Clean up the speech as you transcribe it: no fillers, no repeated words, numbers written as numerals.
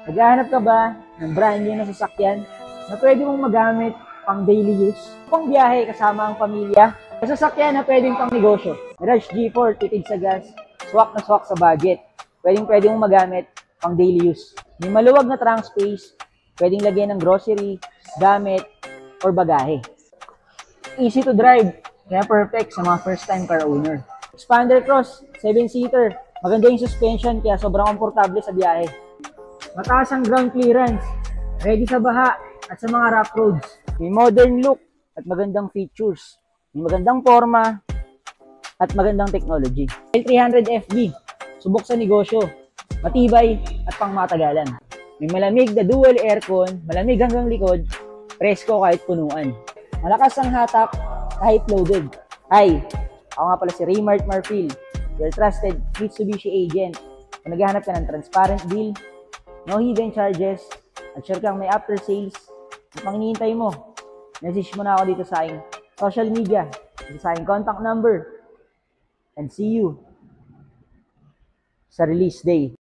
Naghahanap ka ba ng brand new na sasakyan na pwede mong magamit pang daily use, pang biyahe kasama ang pamilya, sa sasakyan na pwedeng pang negosyo? Mirage G4, tipid sa gas, swak na swak sa budget. Pwede mong magamit pang daily use. May maluwag na trunk space, pwedeng lagyan ng grocery, gamit, or bagahe. Easy to drive, kaya perfect sa mga first time car owner. Expander Cross, 7-seater. Maganda yung suspension kaya sobrang komportable sa biyahe. Mataas ang ground clearance, ready sa baha at sa mga rough roads. May modern look at magandang features. May magandang forma at magandang technology. L300FB, subok sa negosyo, matibay at pangmatagalan. May malamig na dual aircon, malamig hanggang likod, presko kahit punuan. Malakas ang hatak kahit loaded. Hi, ako nga pala si Raymart Marfil, your trusted Mitsubishi agent. Kung naghahanap ka ng transparent deal, no hidden charges, at sure kang may after sales, ang hinihintay mo, message mo na ako dito sa aking social media, dito sa aking contact number, and see you sa release day.